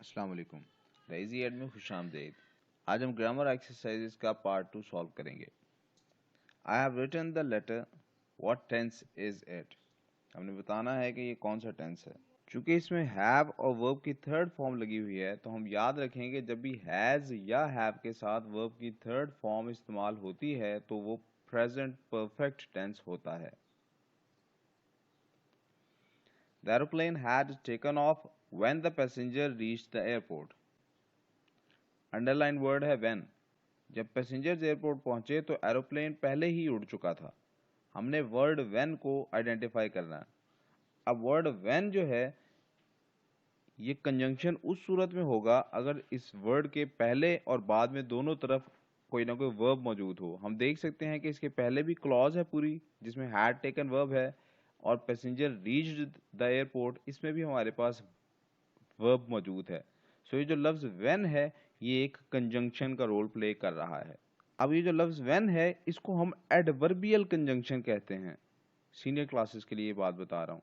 अस्सलाम वालेकुम। The easy add में खुशामदीद। आज हम ग्रामर एक्सरसाइजेस का पार्ट 2 सॉल्व करेंगे। I have written the letter, what tense is it. हमने बताना है कि ये कौन सा टेंस है। चूंकि इसमें हैव और वर्ब की थर्ड फॉर्म लगी हुई है तो हम याद रखेंगे जब भी हैज या हैव के साथ वर्ब की थर्ड फॉर्म इस्तेमाल होती है तो वो प्रेजेंट परफेक्ट टेंस होता है। The aeroplane had taken off when the passenger reached the airport. Underline word है when। जब पैसेंजर्स एयरपोर्ट पहुंचे तो एरोप्लेन पहले ही उड़ चुका था। हमने वर्ड when को आइडेंटिफाई करना है। अब वर्ड when जो है ये कंजंक्शन उस सूरत में होगा अगर इस वर्ड के पहले और बाद में दोनों तरफ कोई ना कोई वर्ब मौजूद हो। हम देख सकते हैं कि इसके पहले भी क्लॉज है पूरी जिसमें हैड टेकन वर्ब है और पैसेंजर रीच्ड द एयरपोर्ट इसमें भी हमारे पास वर्ब मौजूद है। सो ये जो लफ्ज when है ये एक कंजंक्शन का रोल प्ले कर रहा है। अब ये जो लफ्ज when है इसको हम एडवर्बियल कंजंक्शन कहते हैं। सीनियर क्लासेस के लिए ये बात बता रहा हूँ।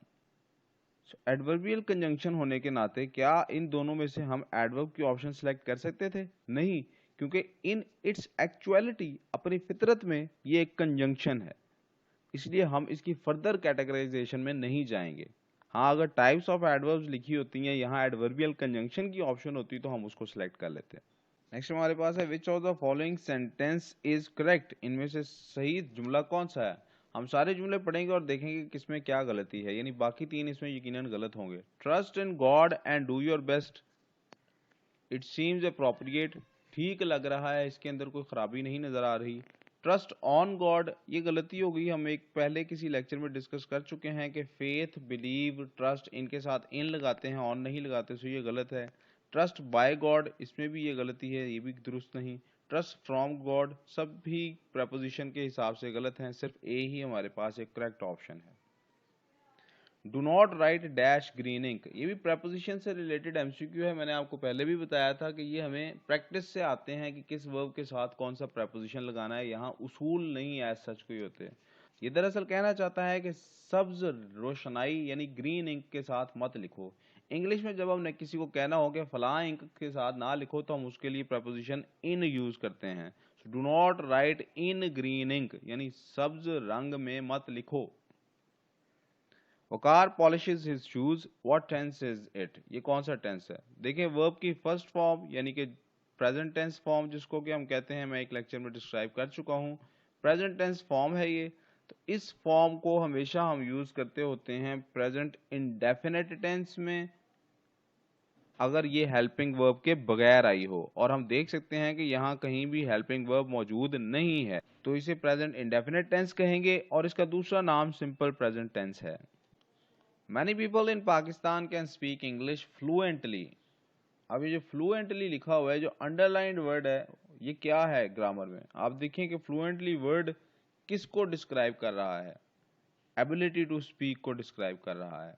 एडवर्बियल कंजंक्शन होने के नाते क्या इन दोनों में से हम एडवर्ब की ऑप्शन सेलेक्ट कर सकते थे? नहीं, क्योंकि इन इट्स एक्चुअलिटी अपनी फितरत में ये एक कंजंक्शन है, इसलिए हम इसकी फर्दर कैटेगराइजेशन में नहीं जाएंगे। हाँ, अगर टाइप्स ऑफ एडवर्ब्स लिखी होती हैं, यहाँ एडवर्बियल कंजंक्शन की ऑप्शन होती तो हम उसको सिलेक्ट कर लेते हैं। नेक्स्ट हमारे पास है which of the following sentence is correct. इनमें से सही जुमला कौन सा है? हम सारे जुमले पढ़ेंगे और देखेंगे किसमें क्या गलती है, यानी बाकी तीन इसमें यकीनन गलत होंगे। Trust in God and do your best, it seems appropriate, ठीक लग रहा है, इसके अंदर कोई खराबी नहीं नजर आ रही। ट्रस्ट ऑन गॉड ये गलती हो गई, हम एक पहले किसी लेक्चर में डिस्कस कर चुके हैं कि फेथ, बिलीव, ट्रस्ट इनके साथ इन लगाते हैं, ऑन नहीं लगाते, सो ये गलत है। ट्रस्ट बाय गॉड इसमें भी ये गलती है, ये भी दुरुस्त नहीं। ट्रस्ट फ्रॉम गॉड सब भी प्रपोजिशन के हिसाब से गलत हैं, सिर्फ ए ही हमारे पास एक करेक्ट ऑप्शन है। Do not write dash green ink ये भी प्रपोजिशन से रिलेटेड एमसीक्यू है। मैंने आपको पहले भी बताया था कि ये हमें प्रैक्टिस से आते हैं कि किस वर्ब के साथ कौन सा प्रपोजिशन लगाना है, यहाँ उसूल नहीं एज सच कोई होते। ये दरअसल कहना चाहता है कि सब्ज रोशनाई यानी ग्रीन इंक के साथ मत लिखो। इंग्लिश में जब हमने किसी को कहना हो कि फलां इंक के साथ ना लिखो तो हम उसके लिए प्रपोजिशन इन यूज करते हैं। Do not write in green ink यानी सब्ज रंग में मत लिखो। Waqar polishes his shoes, what tense is it ये कौन सा टेंस है? देखिए वर्ब की फर्स्ट फॉर्म यानी कि प्रेजेंट टेंस फॉर्म जिसको कि हम कहते हैं, मैं एक लेक्चर में डिस्क्राइब कर चुका हूँ। प्रेजेंट टेंस फॉर्म है ये, तो इस फॉर्म को हमेशा हम यूज करते होते हैं प्रेजेंट इंडेफिनिट टेंस में अगर ये हेल्पिंग वर्ब के बगैर आई हो, और हम देख सकते हैं कि यहाँ कहीं भी हेल्पिंग वर्ब मौजूद नहीं है, तो इसे प्रेजेंट इंडेफिनिट टेंस कहेंगे और इसका दूसरा नाम सिंपल प्रेजेंट टेंस है। Many people in Pakistan can speak English fluently। अब ये जो fluently लिखा हुआ है, जो underlined word है, ये क्या है ग्रामर में? आप देखिए कि fluently word किसको डिस्क्राइब कर रहा है? एबिलिटी टू स्पीक को डिस्क्राइब कर रहा है।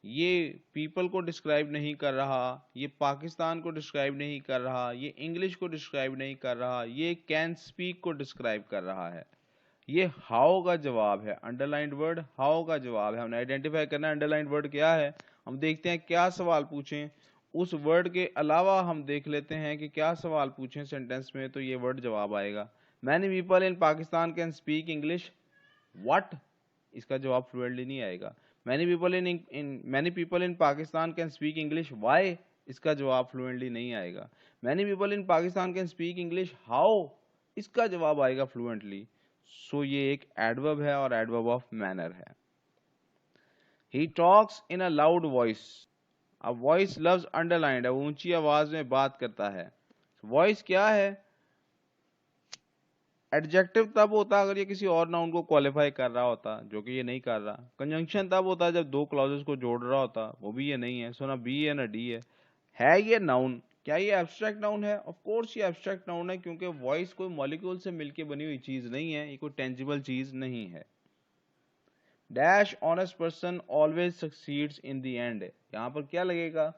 ये पीपल को डिस्क्राइब नहीं कर रहा, ये पाकिस्तान को डिस्क्राइब नहीं कर रहा, ये इंग्लिश को डिस्क्राइब नहीं कर रहा, ये कैन स्पीक को डिस्क्राइब कर रहा है। ये हाउ का जवाब है, अंडरलाइंड वर्ड हाउ का जवाब है। हमने आइडेंटिफाई करना है अंडरलाइंड वर्ड क्या है। हम देखते हैं क्या सवाल पूछें, उस वर्ड के अलावा हम देख लेते हैं कि क्या सवाल पूछें सेंटेंस में, तो ये वर्ड जवाब आएगा। Many people in Pakistan can speak English, what इसका जवाब फ्लुएंटली नहीं आएगा। Many people in Pakistan can speak English, why इसका जवाब फ्लुएंटली नहीं आएगा। Many people in Pakistan can speak English, how इसका जवाब आएगा फ्लुएंटली। सो ये एक एडवर्ब है और एडवर्ब ऑफ मैनर है। He talks in a loud voice, अब वॉइस लफ्ज अंडरलाइंड है, ऊंची आवाज में बात करता है। वॉइस क्या है? एडजेक्टिव तब होता अगर ये किसी और नाउन को क्वालिफाई कर रहा होता, जो कि ये नहीं कर रहा। कंजंक्शन तब होता जब दो क्लॉजेस को जोड़ रहा होता, वो भी ये नहीं है। सो ना बी है ना डी है ये नाउन। क्या ये एब्स्ट्रैक्ट नाउन है? ऑफ कोर्स ये एब्स्ट्रैक्ट नाउन है, क्योंकि वॉइस कोई मॉलिक्यूल से मिलके बनी हुई चीज नहीं है, ये कोई टेंजिबल चीज नहीं है। Dash honest person always succeeds in the and, यहाँ पर क्या लगेगा?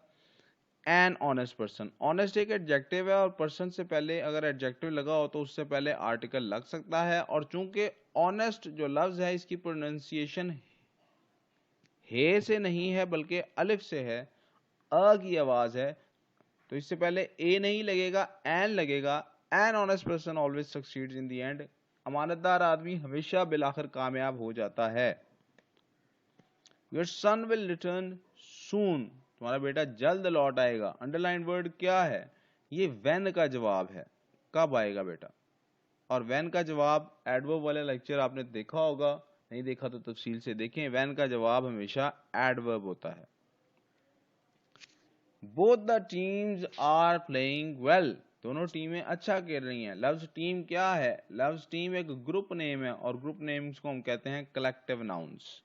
An honest person. ऑनेस्ट एक एडजेक्टिव है और पर्सन से पहले अगर एडजेक्टिव लगा हो तो उससे पहले आर्टिकल लग सकता है, और चूंकि ऑनेस्ट जो लफ्ज है इसकी प्रोनाउंसिएशन हे से नहीं है बल्कि अलिफ से है, अ की आवाज है, तो इससे पहले ए नहीं लगेगा, एन लगेगा। An honest person always succeeds in the end. अमानतदार आदमी हमेशा बिलाखिर कामयाब हो जाता है। Your son will return soon, तुम्हारा बेटा जल्द लौट आएगा। अंडरलाइन वर्ड क्या है? ये व्हेन का जवाब है, कब आएगा बेटा। और व्हेन का जवाब एडवर्ब वाले लेक्चर आपने देखा होगा, नहीं देखा तो तफसील से देखें। व्हेन का जवाब हमेशा एडवर्ब होता है। Both the teams are playing well, दोनों टीमें अच्छा खेल रही हैं। लव्स टीम क्या है? लव्स टीम एक ग्रुप नेम है और ग्रुप नेम्स को हम कहते हैं collective nouns.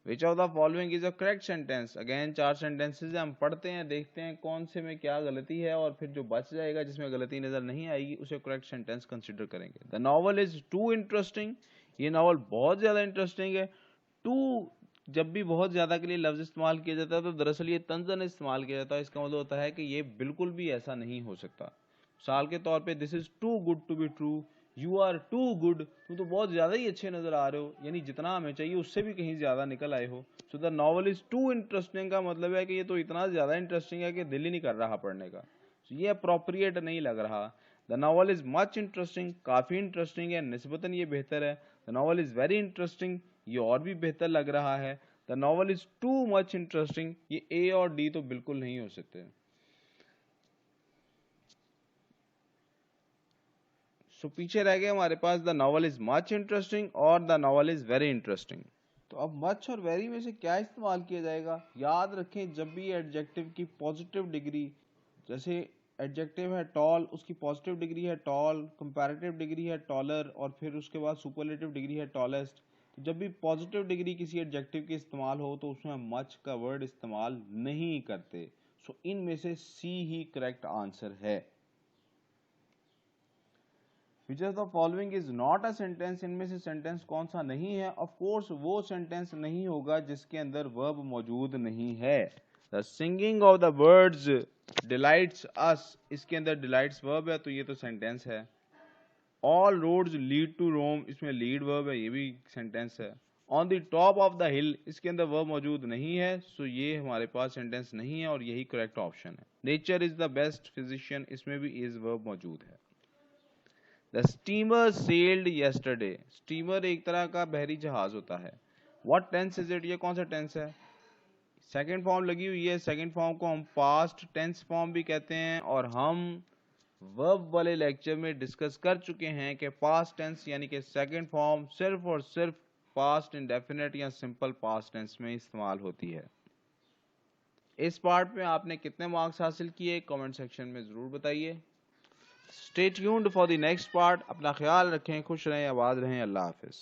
Which of the following is a correct sentence? Again 4 sentences हम पढ़ते हैं, देखते हैं कौन से में क्या गलती है और फिर जो बच जाएगा जिसमें गलती नजर नहीं आएगी उसे करेक्ट सेंटेंस कंसिडर करेंगे। The novel is too interesting, ये नॉवल बहुत ज्यादा इंटरेस्टिंग है। टू जब भी बहुत ज्यादा के लिए लफ्ज इस्तेमाल किया जाता है तो दरअसल ये तंजन इस्तेमाल किया जाता है। इसका मतलब होता है कि ये बिल्कुल भी ऐसा नहीं हो सकता। मिसाल के तौर पे this is too good to be true, you are too good, तुम तो बहुत ज्यादा ही अच्छे नजर आ रहे हो, यानी जितना हमें चाहिए उससे भी कहीं ज्यादा निकल आए हो। So the novel is too interesting का मतलब है कि ये तो इतना ज्यादा इंटरेस्टिंग है कि दिल ही नहीं कर रहा पढ़ने का। so ये अप्रोप्रिएट नहीं लग रहा। The novel is much interesting, काफी इंटरेस्टिंग है, निस्बतन ये बेहतर है। The novel is very interesting, ये और भी बेहतर लग रहा है। The novel is too much interesting, ये ए और डी तो बिल्कुल नहीं हो सकते। सो पीछे रह गए हमारे पास the novel is much interesting और the novel is very interesting. तो अब मच और वेरी में से क्या इस्तेमाल किया जाएगा? याद रखें, जब भी एडजेक्टिव की पॉजिटिव डिग्री, जैसे एडजेक्टिव है टॉल, उसकी पॉजिटिव डिग्री है टॉल, कंपैरेटिव डिग्री है टॉलर और फिर उसके बाद सुपरलेटिव डिग्री है टॉलेस्ट। तो जब भी पॉजिटिव डिग्री किसी एडजेक्टिव की इस्तेमाल हो तो उसमें मच का वर्ड इस्तेमाल नहीं करते। सो इनमें से सी ही करेक्ट आंसर है। Which of the following is not a sentence? इनमें से सेंटेंस कौन सा नहीं है? ऑफ कोर्स वो सेंटेंस नहीं होगा जिसके अंदर वर्ब मौजूद नहीं है। The singing of the birds delights us, इसके अंदर delights वर्ब है तो ये तो सेंटेंस है। All roads lead to Rome, इसमें lead वर्ब है, ये भी सेंटेंस है। On the top of the hill, इसके अंदर वर्ब मौजूद नहीं है, सो ये हमारे पास सेंटेंस नहीं है और यही करेक्ट ऑप्शन है। Nature is the best physician, इसमें भी is वर्ब मौजूद है। The steamer sailed yesterday, steamer एक तरह का बहरी जहाज होता है। What tense is it? ये कौन सा टेंस है? सेकेंड फॉर्म लगी हुई है, सेकेंड फॉर्म को हम पास्ट टेंस फॉर्म भी कहते हैं और हम वर्ब वाले लेक्चर में डिस्कस कर चुके हैं कि पास्ट टेंस यानी कि सेकेंड फॉर्म सिर्फ और सिर्फ पास्ट इंडेफिनिट या सिंपल पास्ट टेंस में इस्तेमाल होती है। इस पार्ट में आपने कितने मार्क्स हासिल किए कमेंट सेक्शन में जरूर बताइए। Stay tuned for the next part. अपना ख्याल रखें, खुश रहें, आबाद रहें। अल्लाह हाफिज।